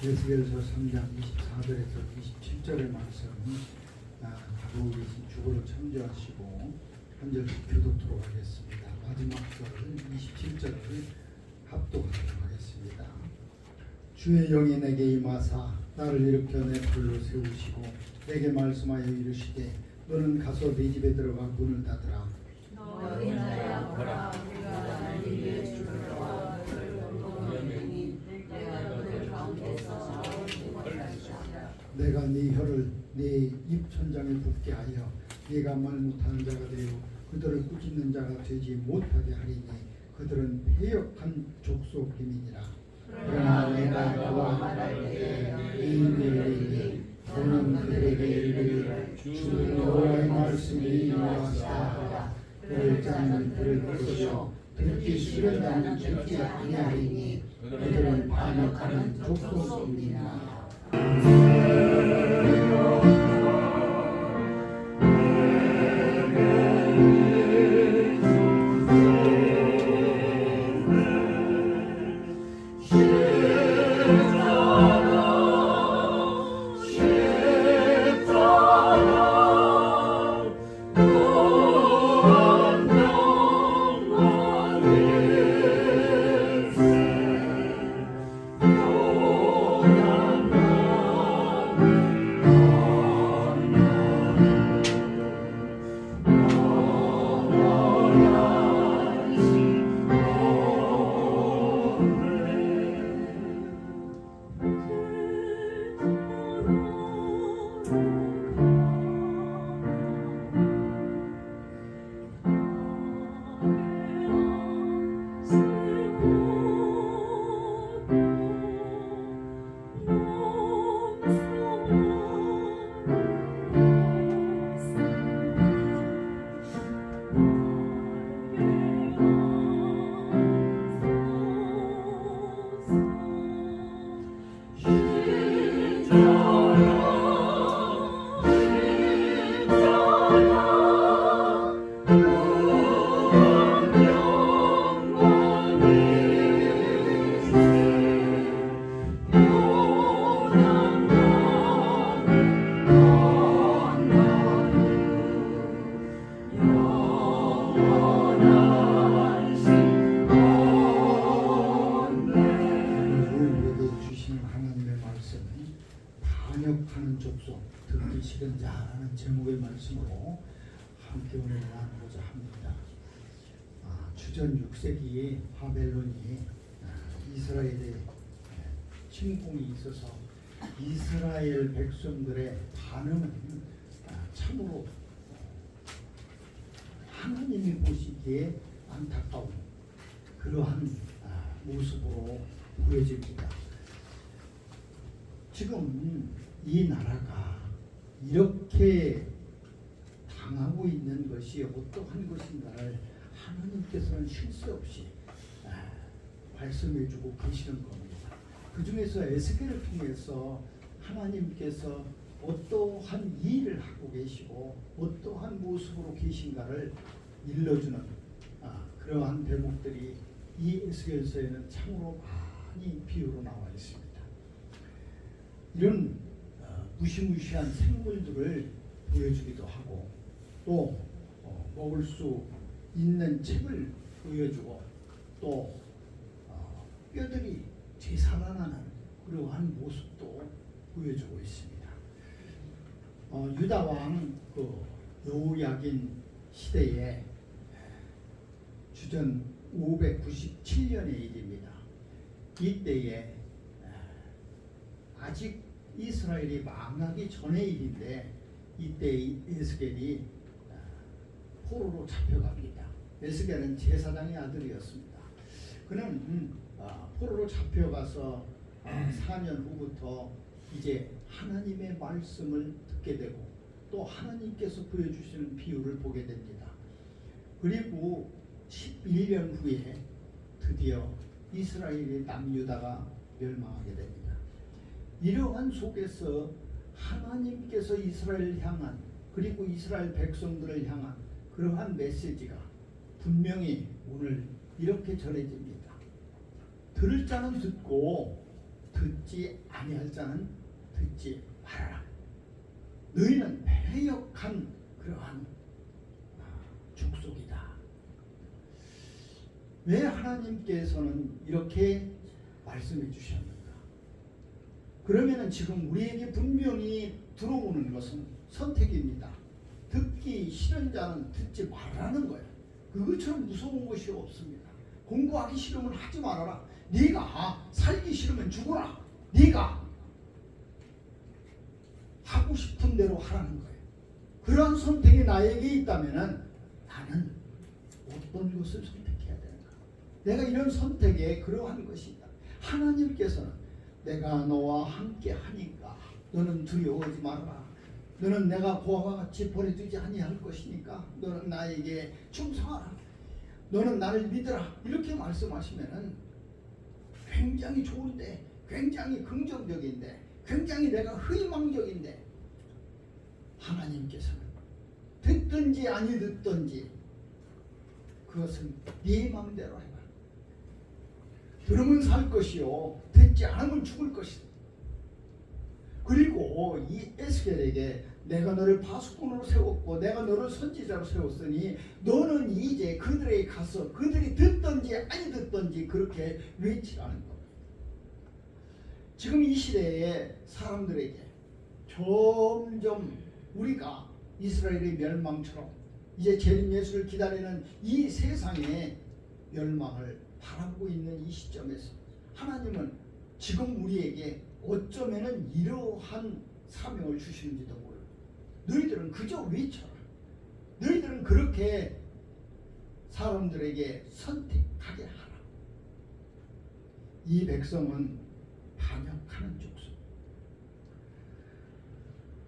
에스겔서 3장 24절에서 27절의 말씀은 가고 계신 주보로 참조하시고 한 절씩 교독토록 하겠습니다. 마지막 절을 27절을 합독하도록 하겠습니다. 주의 영이 내게 임하사 나를 일으켜 내 불로 세우시고 내게 말씀하여 이르시되 너는 가서 네 집에 들어가 문을 닫으라. 너희 나라 보라 우리가 날 위해 주로와 동명이 내가 너희 가운데서 나오는 것이라. 내가 네 혀를 네 입 천장에 붙게 하여 네가 말 못하는 자가 되어 그들을 꾸짖는 자가 되지 못하게 하리니 그들은 패역한 족속임이니라. 그러나 내가 너와 말할 때에 이르리니 너는 그들에게 이르리라. 주 여호와의 말씀이 임하시다. 들을 자는 들을 것이요 듣기 싫은 자는 듣지 아니하리니 그들은 반역하는 족속임이니라. 반역하는 족속, 듣기 싫은 자라는 제목의 말씀으로 함께 오늘 나누고자 합니다. 주전 6세기에 바벨론이 이스라엘에 침공이 있어서 이스라엘 백성들의 반응은 참으로 하나님이 보시기에 안타까운 그러한 모습으로 보여집니다. 지금 이 나라가 이렇게 당하고 있는 것이 어떠한 것인가를 하나님께서는 쉴 새 없이 말씀해주고 계시는 겁니다. 그 중에서 에스겔을 통해서 하나님께서 어떠한 일을 하고 계시고 어떠한 모습으로 계신가를 일러주는 그러한 대목들이 이 에스겔서에는 참으로 많이 비유로 나와 있습니다. 이런 무시무시한 생물들을 보여주기도 하고 또 먹을 수 있는 책을 보여주고 또 뼈들이 되살아나는 그러한 모습도 보여주고 있습니다. 유다 왕 여호야긴 시대에 주전 597년의 일입니다. 이때에 아직 이스라엘이 망하기 전의 일인데 이때 에스겔이 포로로 잡혀갑니다. 에스겔은 제사장의 아들이었습니다. 그는 포로로 잡혀가서 4년 후부터 이제 하나님의 말씀을 듣게 되고 또 하나님께서 보여주시는 비유를 보게 됩니다. 그리고 11년 후에 드디어 이스라엘의 남유다가 멸망하게 됩니다. 이러한 속에서 하나님께서 이스라엘을 향한 그리고 이스라엘 백성들을 향한 그러한 메시지가 분명히 오늘 이렇게 전해집니다. 들을 자는 듣고 듣지 아니할 자는 듣지 말아라. 너희는 패역한 그러한 족속이다. 왜 하나님께서는 이렇게 말씀해 주셨는가? 그러면은 지금 우리에게 분명히 들어오는 것은 선택입니다. 듣기 싫은 자는 듣지 말라는 거예요. 그것처럼 무서운 것이 없습니다. 공부하기 싫으면 하지 말아라. 네가 살기 싫으면 죽어라. 네가 하고 싶은 대로 하라는 거예요. 그러한 선택이 나에게 있다면은 나는 어떤 것을 선택해야 되는가? 내가 이런 선택에 그러한 것이 있다. 하나님께서는 내가 너와 함께 하니까 너는 두려워하지 말아라. 너는 내가 고아와 같이 버려두지 아니할 것이니까 너는 나에게 충성하라. 너는 나를 믿으라. 이렇게 말씀하시면은 굉장히 좋은데, 굉장히 긍정적인데, 굉장히 내가 희망적인데, 하나님께서는 듣든지 아니 듣든지 그것은 네 마음대로 해라. 들으면 살 것이요 듣지 않으면 죽을 것이다. 그리고 이 에스겔에게 내가 너를 파수꾼으로 세웠고 내가 너를 선지자로 세웠으니 너는 이제 그들에게 가서 그들이 듣든지 아니 듣든지 그렇게 외치라는 겁니다. 지금 이 시대의 사람들에게 점점 우리가 이스라엘의 멸망처럼 이제 재림 예수를 기다리는 이 세상의 멸망을 바라보고 있는 이 시점에서 하나님은 지금 우리에게 어쩌면은 이러한 사명을 주시는지도 몰라. 너희들은 그저 외쳐라. 너희들은 그렇게 사람들에게 선택하게 하라. 이 백성은 반역하는 족속.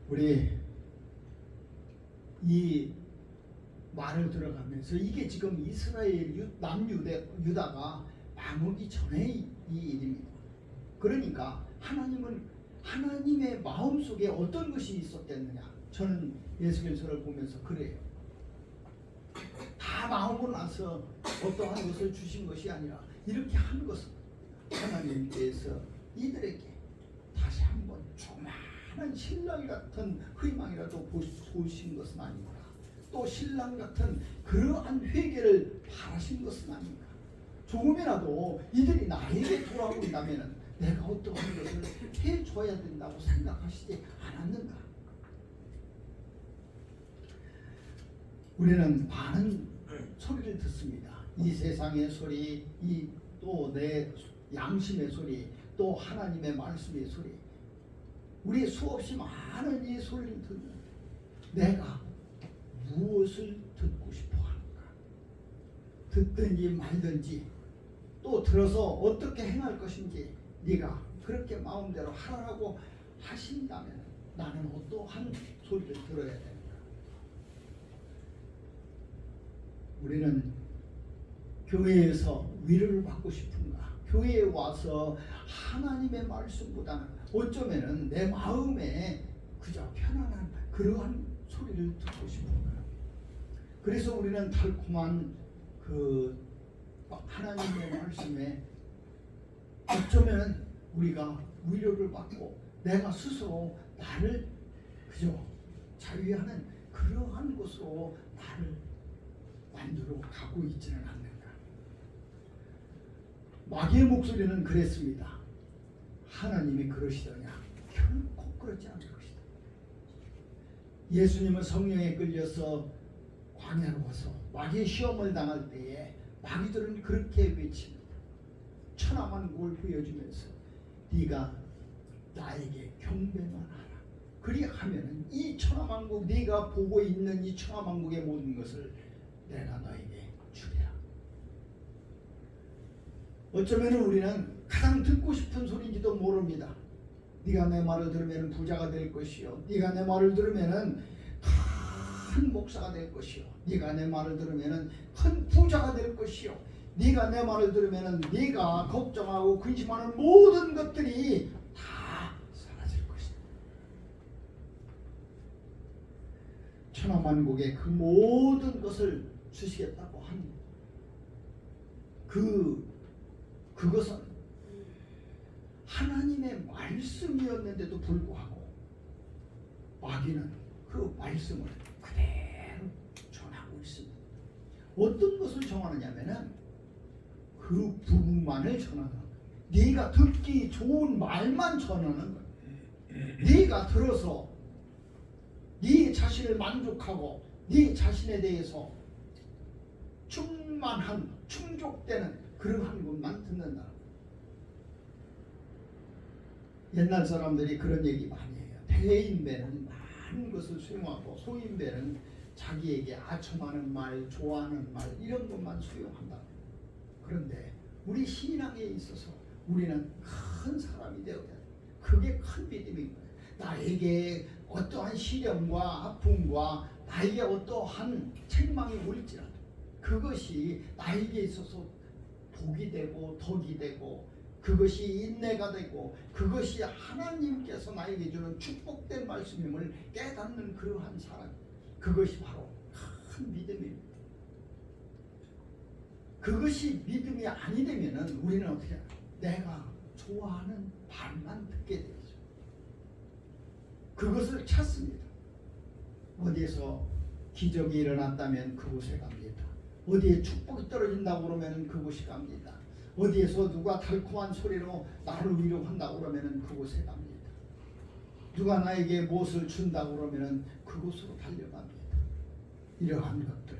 우리 이 말을 들어가면서 이게 지금 이스라엘 남유다가 망하기 전의 이 일입니다. 그러니까 하나님은 하나님의 마음속에 어떤 것이 있었겠느냐. 저는 에스겔서를 보면서 그래요. 다 마음으로 나서 어떠한 것을 주신 것이 아니라 이렇게 한 것은 하나님께서 이들에게 다시 한번 조만한 신랑 같은 희망이라도 보신 것은 아닌가. 또 신랑 같은 그러한 회개를 바라신 것은 아닌가. 조금이라도 이들이 나에게 돌아온다면 내가 어떠한 것을 해줘야 된다고 생각하시지 않았는가. 우리는 많은 소리를 듣습니다. 이 세상의 소리, 이 또 내 양심의 소리, 또 하나님의 말씀의 소리. 우리 수없이 많은 이 소리를 듣는 내가 무엇을 듣고 싶어 하는가. 듣든지 말든지 또 들어서 어떻게 행할 것인지 네가 그렇게 마음대로 하라고 하신다면 나는 어떠한 소리를 들어야 되는가. 우리는 교회에서 위로를 받고 싶은가? 교회에 와서 하나님의 말씀보다는 어쩌면은 내 마음에 그저 편안한 그러한 소리를 듣고 싶은가? 그래서 우리는 달콤한 그 하나님의 말씀에 어쩌면 우리가 위로를 받고 내가 스스로 나를 그저 자유하는 그러한 것으로 나를 만들어 가고 있지는 않는가. 마귀의 목소리는 그랬습니다. 하나님이 그러시더냐? 결코 그렇지 않을 것이다. 예수님은 성령에 끌려서 광야로 와서 마귀의 시험을 당할 때에 마귀들은 그렇게 외칩니다. 천하만국을 보여주면서 네가 나에게 경배만 하라. 그리하면은 이 천하만국 네가 보고 있는 이 천하만국의 모든 것을 내가 너에게 주리라. 어쩌면 우리는 가장 듣고 싶은 소리인지도 모릅니다. 네가 내 말을 들으면 부자가 될 것이요. 네가 내 말을 들으면 큰 목사가 될 것이요. 네가 내 말을 들으면은 큰 부자가 될 것이요. 네가 내 말을 들으면은 네가 걱정하고 근심하는 모든 것들이 다 사라질 것이다. 천하만국의 그 모든 것을 주시겠다고 한 그것은 하나님의 말씀이었는데도 불구하고 마귀는 그 말씀을 그대로 전하고 있습니다. 어떤 것을 전하느냐면은 그 부분만을 전하는 거예요. 네가 듣기 좋은 말만 전하는 거예요. 네가 들어서 네 자신을 만족하고 네 자신에 대해서 충만한 충족되는 그러한 것만 듣는다. 옛날 사람들이 그런 얘기 많이 해요. 대인배는 많은 것을 수용하고 소인배는 자기에게 아첨하는 말, 좋아하는 말 이런 것만 수용한다. 그런데 우리 신앙에 있어서 우리는 큰 사람이 되어야 돼. 그게 큰 믿음인 거예요. 나에게 어떠한 시련과 아픔과 나에게 어떠한 책망이 올지라도 그것이 나에게 있어서 복이 되고 덕이 되고 그것이 인내가 되고 그것이 하나님께서 나에게 주는 축복된 말씀임을 깨닫는 그러한 사람, 그것이 바로 큰 믿음입니다. 그것이 믿음이 아니 되면은 우리는 어떻게 해요? 내가 좋아하는 말만 듣게 되죠. 그것을 찾습니다. 어디에서 기적이 일어났다면 그곳에 갑니다. 어디에 축복이 떨어진다고 그러면 그곳에 갑니다. 어디에서 누가 달콤한 소리로 나를 위로한다고 그러면 그곳에 갑니다. 누가 나에게 무엇을 준다고 그러면 그곳으로 달려갑니다. 이러한 것들,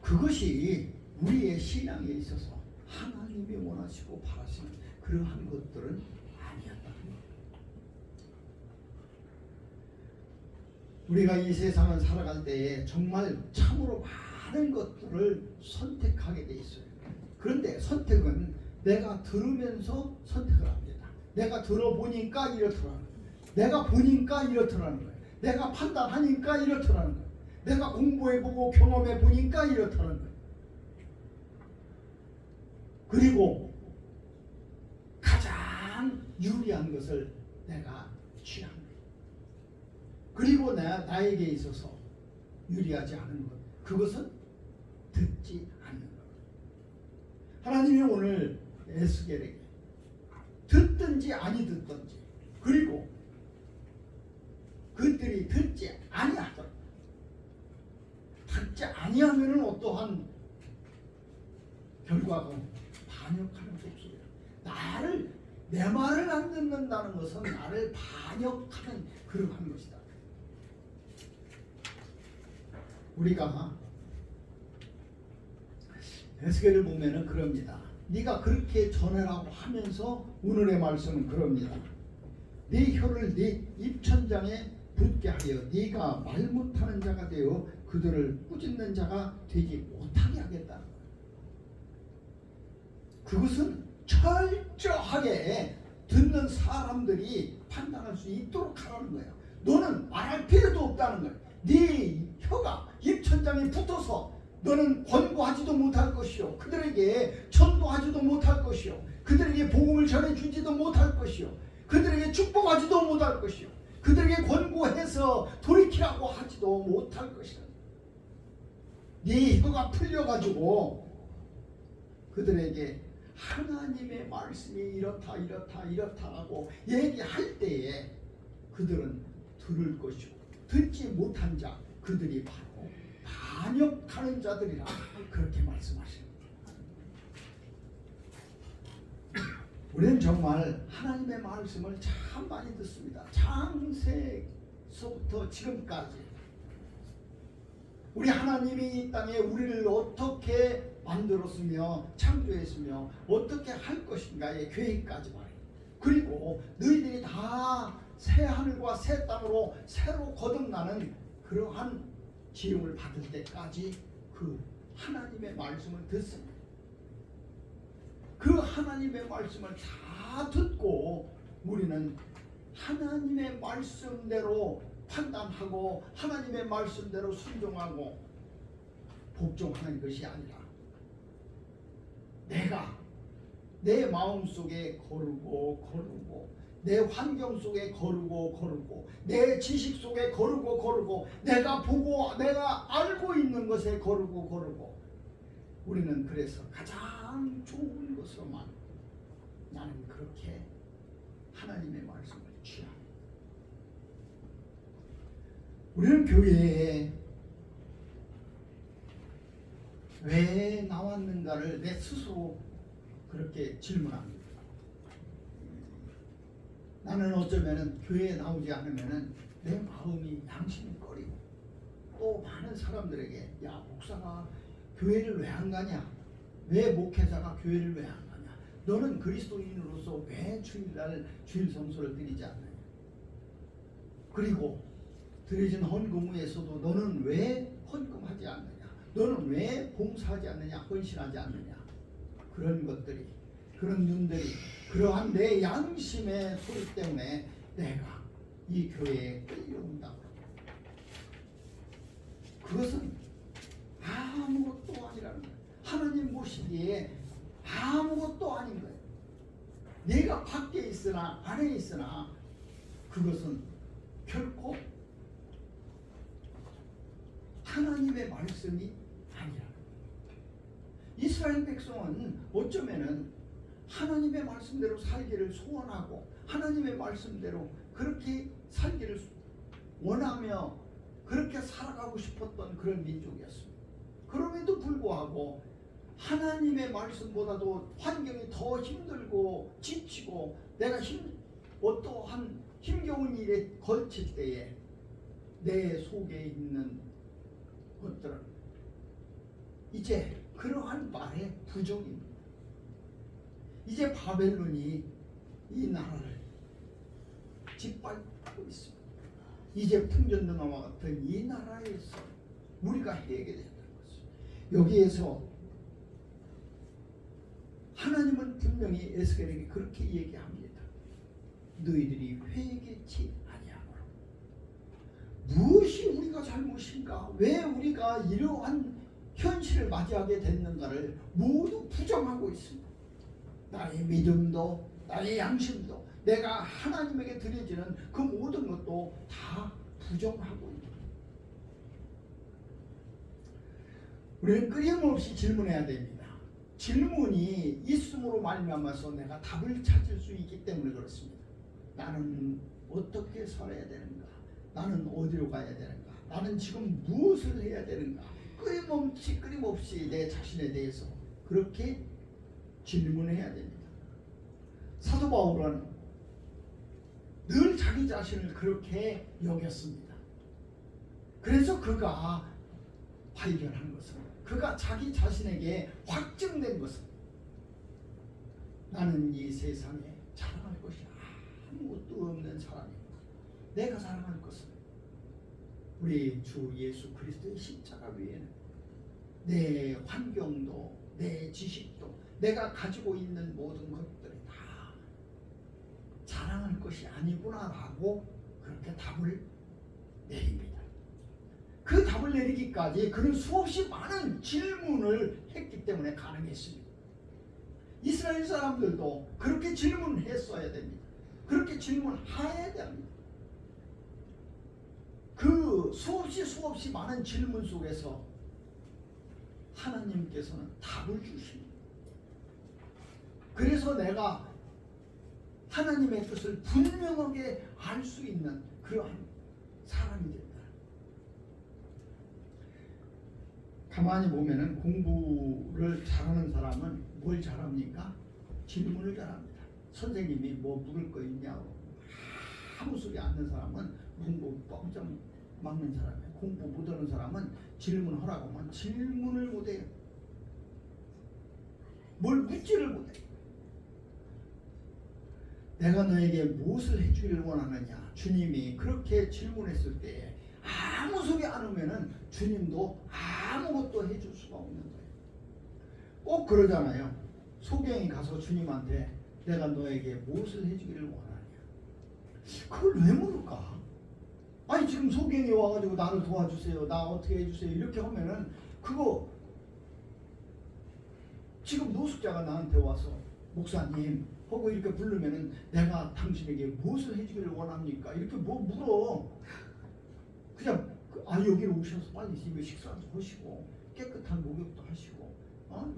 그것이 우리의 신앙에 있어서 하나님이 원하시고 바라시는 그러한 것들은 아니었다는 거예요. 우리가 이 세상을 살아갈 때에 정말 참으로 많은 것들을 선택하게 돼 있어요. 그런데 선택은 내가 들으면서 선택을 합니다. 내가 들어보니까 이렇더라는 거예요. 내가 보니까 이렇더라는 거예요. 내가 판단하니까 이렇더라는 거예요. 내가 공부해보고 경험해보니까 이렇더라는 거예요. 그리고 가장 유리한 것을 내가 취합니다. 그리고 나에게 있어서 유리하지 않은 것, 그것은 듣지 않는 것. 하나님이 오늘 에스겔에게 듣든지 아니 듣든지, 그리고 그들이 듣지 아니하더라. 듣지 아니하면은 어떠한 결과가 반역하는 족속이다. 나를, 내 말을 안 듣는다는 것은 나를 반역하는 그러한 것이다. 우리가 에스겔을 보면은 그럽니다. 네가 그렇게 전해라고 하면서 오늘의 말씀은 그럽니다. 네 혀를 네 입천장에 붙게 하여 네가 말 못하는 자가 되어 그들을 꾸짖는 자가 되지 못하게 하겠다. 그것은 철저하게 듣는 사람들이 판단할 수 있도록 하라는 거예요. 너는 말할 필요도 없다는 거예요. 네 혀가 입천장에 붙어서 너는 권고하지도 못할 것이요, 그들에게 전도하지도 못할 것이요, 그들에게 복음을 전해주지도 못할 것이요, 그들에게 축복하지도 못할 것이요, 그들에게 권고해서 돌이키라고 하지도 못할 것이다. 네 혀가 풀려가지고 그들에게 하나님의 말씀이 이렇다 이렇다 이렇다라고 얘기할 때에 그들은 들을 것이고, 듣지 못한 자, 그들이 바로 반역하는 자들이라 그렇게 말씀하십니다. 우리는 정말 하나님의 말씀을 참 많이 듣습니다. 창세서부터 지금까지 우리 하나님이 이 땅에 우리를 어떻게 만들었으며 창조했으며 어떻게 할 것인가의 계획까지 말이에요. 그리고 너희들이 다 새 하늘과 새 땅으로 새로 거듭나는 그러한 지음을 받을 때까지 그 하나님의 말씀을 듣습니다. 그 하나님의 말씀을 다 듣고 우리는 하나님의 말씀대로 판단하고 하나님의 말씀대로 순종하고 복종하는 것이 아니라 내가 내 마음속에 거르고 내 환경 속에 거르고 내 지식 속에 거르고 내가 보고 내가 알고 있는 것에 거르고 우리는 그래서 가장 좋은 것으로만 나는 그렇게 하나님의 말씀을 취합니다. 우리는 교회에 왜 나왔는가를 내 스스로 그렇게 질문합니다. 나는 어쩌면은 교회에 나오지 않으면은 내 마음이 양심이 꺼리고 또 많은 사람들에게 야 목사가 교회를 왜 안 가냐? 왜 목회자가 교회를 왜 안 가냐? 너는 그리스도인으로서 왜 주일날 주일 성수를 드리지 않느냐? 그리고 드려진 헌금 후에서도 너는 왜 헌금하지 않느냐? 너는 왜 봉사하지 않느냐? 헌신하지 않느냐? 그런 것들이 그런 눈들이 그러한 내 양심의 소리 때문에 내가 이 교회에 끌려온다고. 그것은 아무것도 아니라는 거예요. 하나님 보시기에 아무것도 아닌 거예요. 내가 밖에 있으나 안에 있으나 그것은 결코 하나님의 말씀이 아니라. 이스라엘 백성은 어쩌면은 하나님의 말씀대로 살기를 소원하고 하나님의 말씀대로 그렇게 살기를 원하며 그렇게 살아가고 싶었던 그런 민족이었습니다. 그럼에도 불구하고 하나님의 말씀보다도 환경이 더 힘들고 지치고 내가 어떠한 힘겨운 일에 걸칠 때에 내 속에 있는 것들은 이제 그러한 말의 부정입니다. 이제 바벨론이 이 나라를 짓밟고 있습니다. 이제 풍전등화와 같은 이 나라에서 우리가 해야게 된다는 것입니다. 여기에서 하나님은 분명히 에스겔에게 그렇게 얘기합니다. 너희들이 회개치 아니하므로. 무엇이 우리가 잘못인가? 왜 우리가 이러한 현실을 맞이하게 됐는가를 모두 부정하고 있습니다. 나의 믿음도 나의 양심도 내가 하나님에게 드려지는 그 모든 것도 다 부정하고 있다. 우리는 끊임없이 질문해야 됩니다. 질문이 있음으로 말미암아서 내가 답을 찾을 수 있기 때문에 그렇습니다. 나는 어떻게 살아야 되는가? 나는 어디로 가야 되는가? 나는 지금 무엇을 해야 되는가? 끊임없이 내 자신에 대해서 그렇게 질문해야 됩니다. 사도 바울은 늘 자기 자신을 그렇게 여겼습니다. 그래서 그가 발견한 것은 그가 자기 자신에게 확증된 것은 나는 이 세상에 자랑할 것이 아무것도 없는 사람이고 내가 자랑할 것은 우리 주 예수 그리스도의 십자가 외에는 내 환경도 내 지식도 내가 가지고 있는 모든 것들이 다 자랑할 것이 아니구나라고 그렇게 답을 내립니다. 그 답을 내리기까지 그는 수없이 많은 질문을 했기 때문에 가능했습니다. 이스라엘 사람들도 그렇게 질문했어야 됩니다. 그렇게 질문해야 됩니다. 그 수없이 많은 질문 속에서 하나님께서는 답을 주십니다. 그래서 내가 하나님의 뜻을 분명하게 알 수 있는 그러한 사람이 된다. 가만히 보면은 공부를 잘하는 사람은 뭘 잘합니까? 질문을 잘합니다. 선생님이 뭐 물을 거 있냐고 아무 소리 않는 사람은 공부 뻥정 막는 사람이에요. 공부 못하는 사람은 질문하라고 하면 질문을 못해요. 뭘 묻지를 못해요. 내가 너에게 무엇을 해주기를 원하느냐? 주님이 그렇게 질문했을 때 아무 소리 안 하면은 주님도 아무것도 해줄 수가 없는 거예요. 꼭 그러잖아요. 소경이 가서 주님한테 내가 너에게 무엇을 해주기를 원하냐? 그걸 왜 물을까? 아니 지금 소경이 와가지고 나를 도와주세요, 나 어떻게 해주세요 이렇게 하면은 그거 지금 노숙자가 나한테 와서 목사님 하고 이렇게 부르면은 내가 당신에게 무엇을 해주기를 원합니까? 이렇게 뭐 물어. 그냥 여기로 오셔서 빨리 집에 식사도 하시고 깨끗한 목욕도 하시고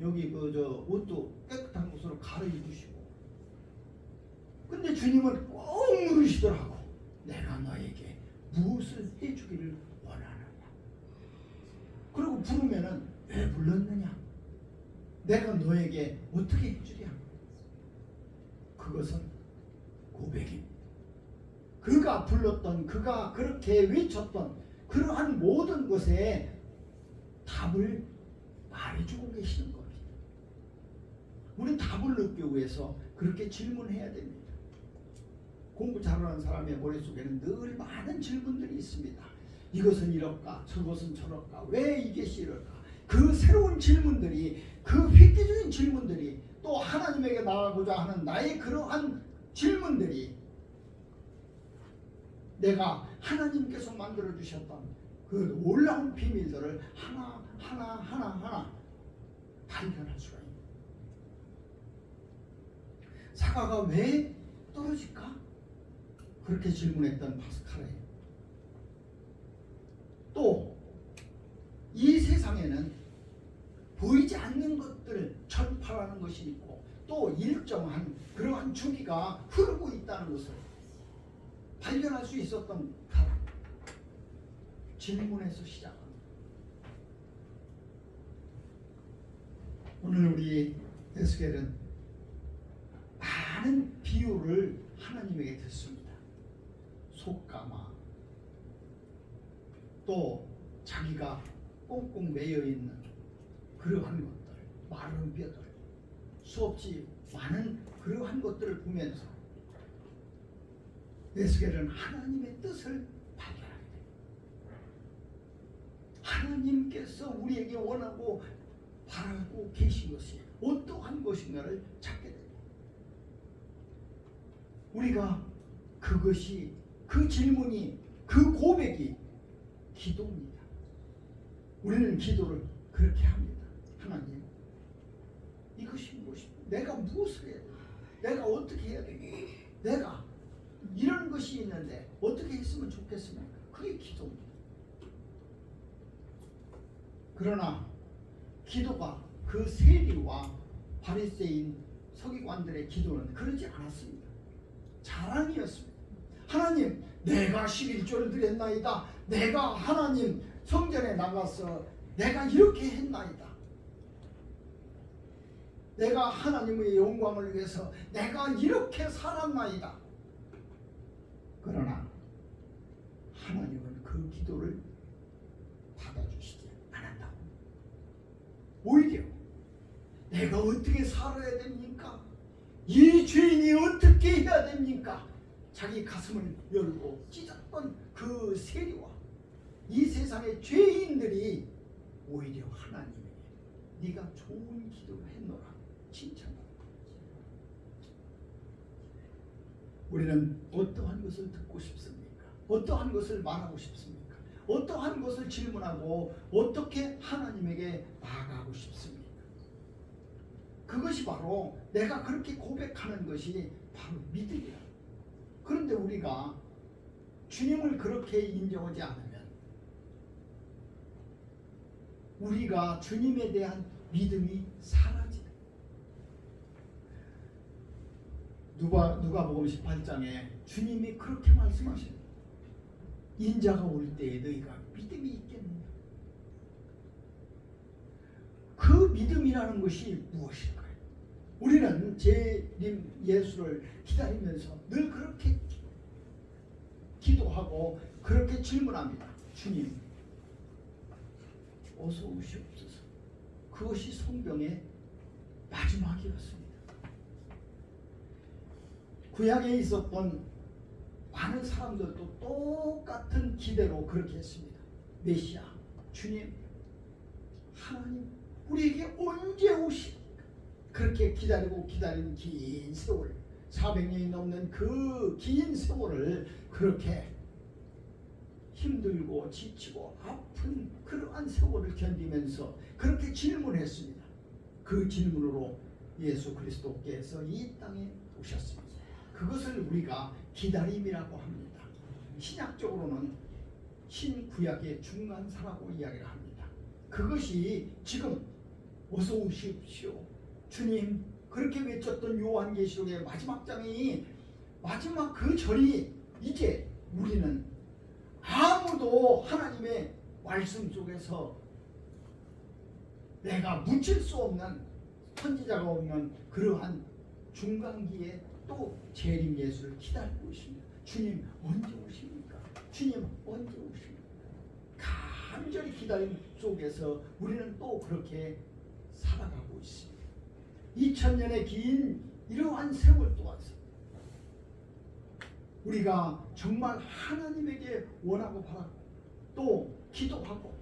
여기 저 옷도 깨끗한 곳으로 갈아입으시고. 근데 주님은 꼭 물으시더라고. 내가 너에게 무엇을 해주기를 원하느냐. 그리고 부르면은 왜 불렀느냐. 내가 너에게 어떻게 해주랴. 그것은 고백입니다. 그가 불렀던, 그가 그렇게 외쳤던 그러한 모든 것에 답을 말해주고 계시는 겁니다. 우리는 답을 얻기 위해서 그렇게 질문해야 됩니다. 공부 잘하는 사람의 머릿속에는 늘 많은 질문들이 있습니다. 이것은 이럴까? 저것은 저럴까? 왜 이게 싫을까? 그 새로운 질문들이, 그 획기적인 질문들이, 또 하나님에게 나아가고자 하는 나의 그러한 질문들이 내가 하나님께서 만들어 주셨던 그 놀라운 비밀들을 하나 발견할 수가 있습니다. 사과가 왜 떨어질까? 그렇게 질문했던 파스칼이에요. 또 이 세상에는 보이지 않는 것들 전파라는 것이 있고 또 일정한 그러한 주기가 흐르고 있다는 것을 발견할 수 있었던 사람. 질문에서 시작합니다. 오늘 우리 에스겔은 많은 비유를 하나님에게 듣습니다. 속가마, 또 자기가 꽁꽁 매여있는 그러한 것들, 마른 뼈들, 수없이 많은 그러한 것들을 보면서 에스겔은 하나님의 뜻을 발견하게 됩니다. 하나님께서 우리에게 원하고 바라고 계신 것이 어떠한 것인가를 찾게 됩니다. 우리가 그것이, 그 질문이, 그 고백이 기도입니다. 우리는 기도를 그렇게 합니다. 하나님, 이것이 무엇입니까? 내가 무엇을 해야 돼? 내가 어떻게 해야 돼? 내가 이런 것이 있는데 어떻게 했으면 좋겠습니까? 그게 기도입니다. 그러나 기도가 그 세리와 바리새인 서기관들의 기도는 그러지 않았습니다. 자랑이었습니다. 하나님, 내가 11조를 드렸나이다. 내가 하나님 성전에 나가서 내가 이렇게 했나이다. 내가 하나님의 영광을 위해서 내가 이렇게 살았나이다. 그러나 하나님은 그 기도를 받아주시지 않았다고. 오히려 내가 어떻게 살아야 됩니까? 이 죄인이 어떻게 해야 됩니까? 자기 가슴을 열고 찢었던 그 세리와 이 세상의 죄인들이 오히려 하나님에게 네가 좋은 기도를 했노라 칭찬합니다. 우리는 어떠한 것을 듣고 싶습니까? 어떠한 것을 말하고 싶습니까? 어떠한 것을 질문하고 어떻게 하나님에게 나아가고 싶습니까? 그것이 바로 내가 그렇게 고백하는 것이 바로 믿음이야. 그런데 우리가 주님을 그렇게 인정하지 않으면 우리가 주님에 대한 믿음이 사라져요. 누가복음 18장에 주님이 그렇게 말씀하십니다. 인자가 올 때에 너희가 믿음이 있겠느냐? 그 믿음이라는 것이 무엇일까요? 우리는 재림 예수를 기다리면서 늘 그렇게 기도하고 그렇게 질문합니다. 주님, 어서 오시옵소서. 그것이 성경의 마지막이었습니다. 구약에 있었던 많은 사람들도 똑같은 기대로 그렇게 했습니다. 메시아, 주님, 하나님, 우리에게 언제 오십니까? 그렇게 기다리고 기다린 긴 세월, 400년이 넘는 그 긴 세월을 그렇게 힘들고 지치고 아픈 그러한 세월을 견디면서 그렇게 질문했습니다. 그 질문으로 예수 그리스도께서 이 땅에 오셨습니다. 그것을 우리가 기다림이라고 합니다. 신약적으로는 신구약의 중간사라고 이야기를 합니다. 그것이 지금 어서 오십시오 주님 그렇게 외쳤던 요한계시록의 마지막 장이 마지막 그 절이 이제 우리는 아무도 하나님의 말씀 속에서 내가 묻힐 수 없는 선지자가 없는 그러한 중간기에 또 재림 예수를 기다리고 있습니다. 주님 언제 오십니까? 주님 언제 오십니까? 간절히 기다림 속에서 우리는 또 그렇게 살아가고 있습니다. 2000년의 긴 이러한 세월 동안서 우리가 정말 하나님에게 원하고 바라고 또 기도하고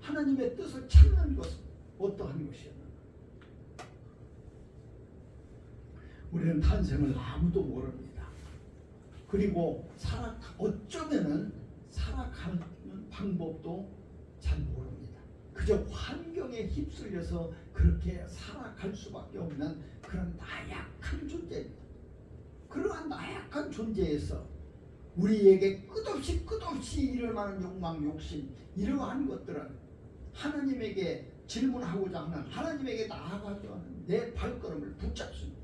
하나님의 뜻을 찾는 것은 어떠한 것이었는가? 우리는 탄생을 아무도 모릅니다. 그리고 어쩌면은 살아가는 방법도 잘 모릅니다. 그저 환경에 휩쓸려서 그렇게 살아갈 수밖에 없는 그런 나약한 존재입니다. 그러한 나약한 존재에서 우리에게 끝없이 일어나는 욕망, 욕심 이러한 것들은 하나님에게 질문하고자 하는 하나님에게 나아가려 하는 내 발걸음을 붙잡습니다.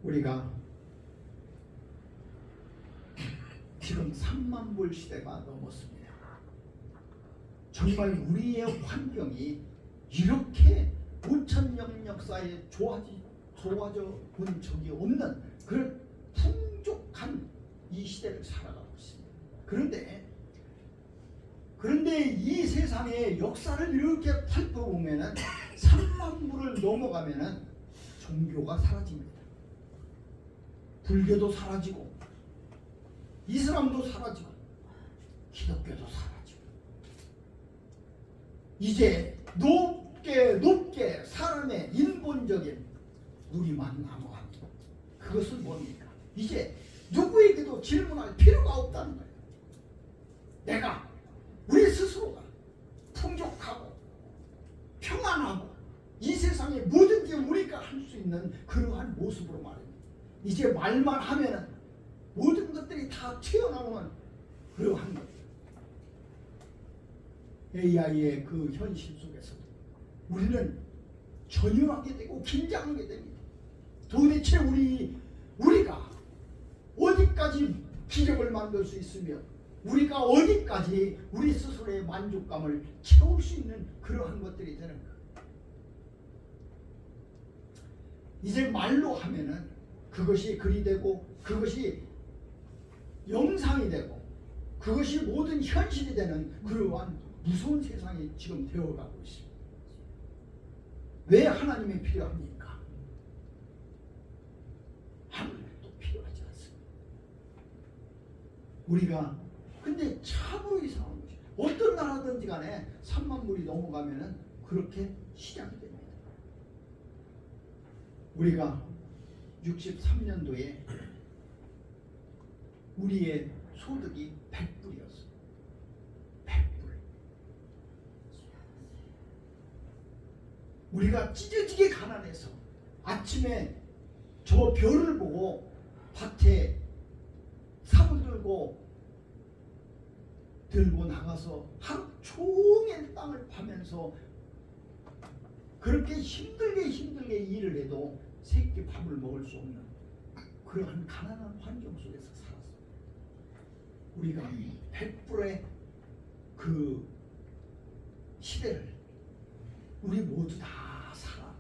우리가 지금 3만 불 시대가 넘었습니다. 정말 우리의 환경이 이렇게 5,000년 역사에 좋아져 본 적이 없는 그런 풍족한 이 시대를 살아가고 있습니다. 그런데 이 세상의 역사를 이렇게 살펴보면은 3만 불을 넘어가면은 종교가 사라집니다. 불교도 사라지고 이슬람도 사라지고 기독교도 사라지고 이제 높게 사람의 인본적인 우리만 남아갑니다. 그것은 뭡니까? 이제 누구에게도 질문할 필요가 없다는 거예요. 내가 우리 스스로가 풍족하고 평안하고 이 세상에 뭐든지 우리가 할 수 있는 그러한 모습으로 말입니다. 이제 말만 하면은 모든 것들이 다 튀어나오는 그러한 것. AI의 그 현실 속에서도 우리는 전율하게 되고 긴장하게 됩니다. 도대체 우리가 어디까지 기적을 만들 수 있으며 우리가 어디까지 우리 스스로의 만족감을 채울 수 있는 그러한 것들이 되는가. 이제 말로 하면은 그것이 글이 되고 그것이 영상이 되고 그것이 모든 현실이 되는 그러한 무서운 세상이 지금 되어가고 있습니다. 왜 하나님이 필요합니까? 하나님도 필요하지 않습니다. 우리가 근데 참으로 이상한 것이 어떤 나라든지 간에 3만 불이 넘어가면은 그렇게 시작이 됩니다. 우리가 63년도에 우리의 소득이 100불이었어요. 100불. 우리가 찢어지게 가난해서 아침에 저 별을 보고 밭에 삽을 들고 나가서 하루 종일 땅을 파면서 그렇게 힘들게 일을 해도 세 끼 밥을 먹을 수 없는 그러한 가난한 환경 속에서 살았어요. 우리가 100불의 그 시대를 우리 모두 다 살아.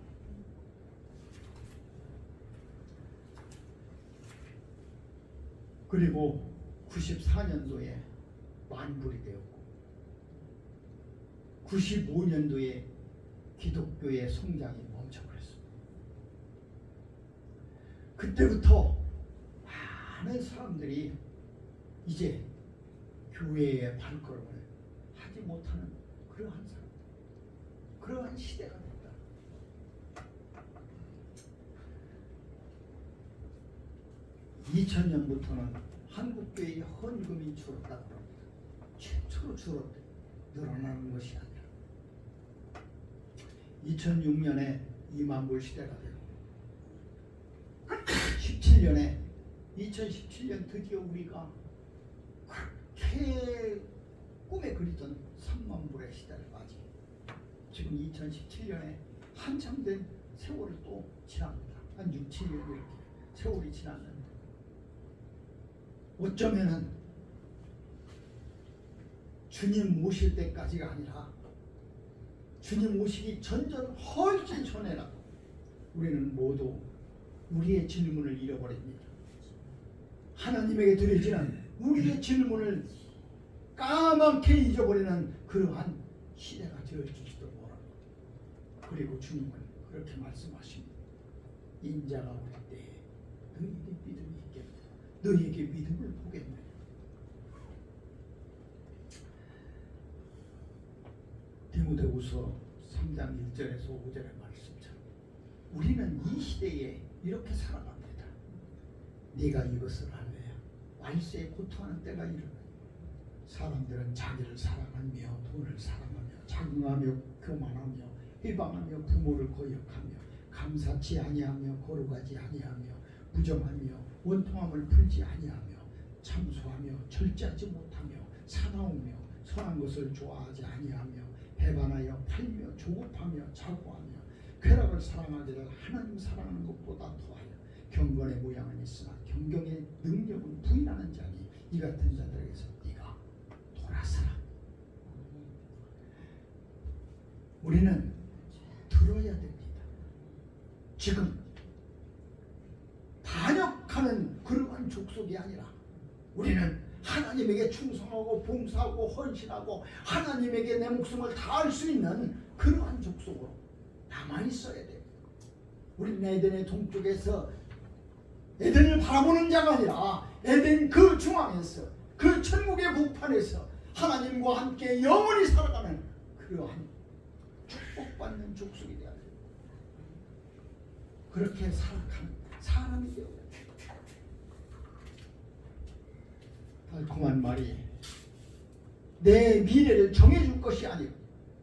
그리고 94년도에 만불이 되었고 95년도에 기독교의 성장이 멈춰버렸습니다. 그때부터 많은 사람들이 이제 교회의 발걸음을 하지 못하는 그러한 사람, 그러한 시대가 됐다. (2000년부터는) 한국교회의 헌금이 줄었다고 합니다. 최초로 줄었대. 늘어나는 것이 아니라 2006년에 2만 불 시대가 되고 2017년 드디어 우리가 그렇게 꿈에 그리던 3만 불의 시대를 맞이 지금 2017년에 한참 된 세월이 또 지납니다. 한 6, 7년 이렇게 세월이 지났는데 어쩌면은 주님 모실 때까지가 아니라 주님 오시기 훨씬 전에라도 우리는 모두 우리의 질문을 잃어버립니다. 하나님에게 드려지는 우리의 질문을 까맣게 잊어버리는 그러한 시대가 되어질지도 모릅니다. 그리고 주님은 그렇게 말씀하십니다. 인자가 올 때 너희에게 믿음이 있겠느냐, 너희에게 믿음을 보겠느냐. 디모데후서 3장 1절에서 5절의 말씀처럼 우리는 이 시대에 이렇게 살아갑니다. 네가 이것을 할래야 말세에 고통하는 때가 이르노니 사람들은 자기를 사랑하며 돈을 사랑하며 자긍하며 교만하며 회방하며 부모를 거역하며 감사치 아니하며 거룩하지 아니하며 부정하며 원통함을 풀지 아니하며 참소하며 절제하지 못하며 사나우며 선한 것을 좋아하지 아니하며 배반하여 팔며 조급하며 자고하며 쾌락을 사랑하기를 하나님 사랑하는 것보다 더하여 경건의 모양은 있으나 경경의 능력은 부인하는 자니 이 같은 자들에게서 네가 돌아서라. 우리는 들어야 됩니다. 지금 반역하는 그러한 족속이 아니라 우리는 하나님에게 충성하고 봉사하고 헌신하고 하나님에게 내 목숨을 다할 수 있는 그러한 족속으로 남아 있어야 돼요. 우리는 에덴의 동쪽에서 에덴을 바라보는 자가 아니라 에덴 그 중앙에서 그 천국의 북판에서 하나님과 함께 영원히 살아가는 그러한 축복받는 족속이 되어야 돼요. 그렇게 살아가는 사람이 되어야 돼요. 달콤한 말이 내 미래를 정해줄 것이 아니고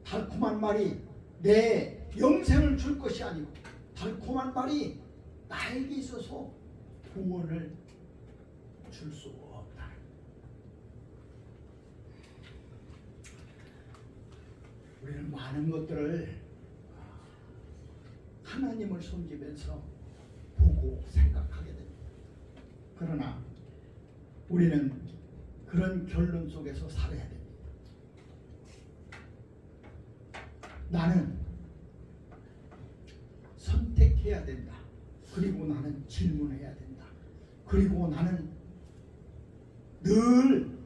달콤한 말이 내 영생을 줄 것이 아니고 달콤한 말이 나에게 있어서 구원을 줄 수 없다. 우리는 많은 것들을 하나님을 섬기면서 보고 생각하게 됩니다. 그러나 우리는 그런 결론 속에서 살아야 됩니다. 나는 선택해야 된다. 그리고 나는 질문해야 된다. 그리고 나는 늘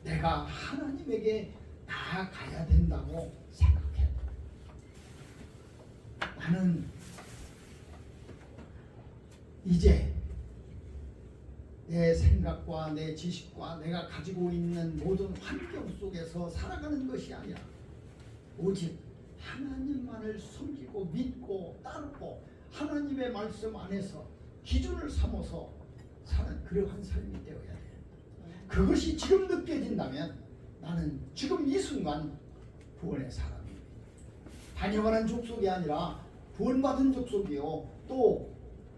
내가 하나님에게 나아가야 된다고 생각해야 된다. 나는 이제 내 생각과 내 지식과 내가 가지고 있는 모든 환경 속에서 살아가는 것이 아니라 오직 하나님만을 섬기고 믿고 따르고 하나님의 말씀 안에서 기준을 삼아서 사는 그러한 삶이 되어야 돼요. 그것이 지금 느껴진다면 나는 지금 이 순간 구원의 사람입니다. 다녀가는 족속이 아니라 구원받은 족속이요, 또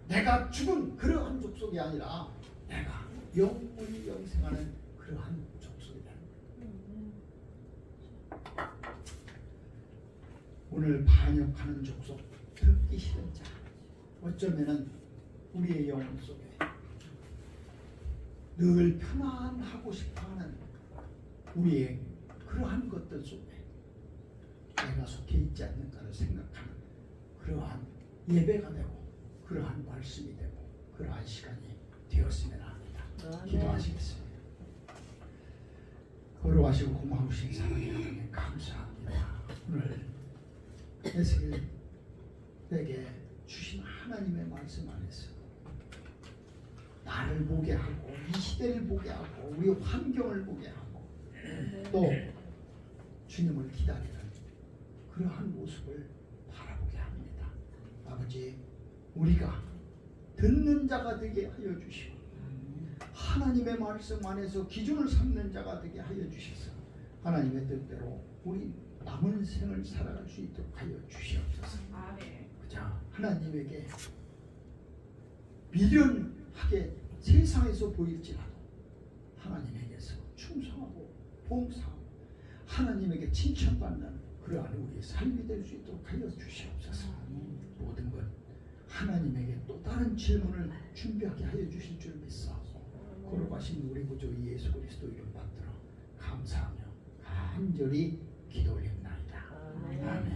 내가 죽은 그러한 족속이 아니라 내가 영원히 영생하는 그러한 족속이다. 오늘 반역하는 족속, 듣기 싫은 자, 어쩌면은 우리의 영혼 속에 늘 편안하고 싶어하는 우리의 그러한 것들 속에 내가 속해 있지 않는가를 생각하는 그러한 예배가 되고 그러한 말씀이 되고 그러한 시간이 되었으면 합니다. 기도하시겠습니다. 거룩하시고 고마우신 사랑의 하나님 감사합니다. 오늘 에스겔에게 주신 하나님의 말씀 안에서 나를 보게 하고 이 시대를 보게 하고 우리 환경을 보게 하고 또 주님을 기다리는 그러한 모습을 바라보게 합니다. 아버지, 우리가 듣는 자가 되게 하여 주시고 하나님의 말씀 안에서 기준을 삼는 자가 되게 하여 주셔서 하나님의 뜻대로 우리 남은 생을 살아갈 수 있도록 하여 주시옵소서. 그저 하나님에게 미련하게 세상에서 보일지라도 하나님에게서 충성하고 봉사하고 하나님에게 칭찬받는 그러한 우리의 삶이 될 수 있도록 하여 주시옵소서. 모든 것 하나님에게 또 다른 질문을 준비하게 하여 주실 줄 믿사오고 거룩하신 우리 구주 예수 그리스도 이름 받들어 감사하며 간절히 기도 올립나이다. 아멘.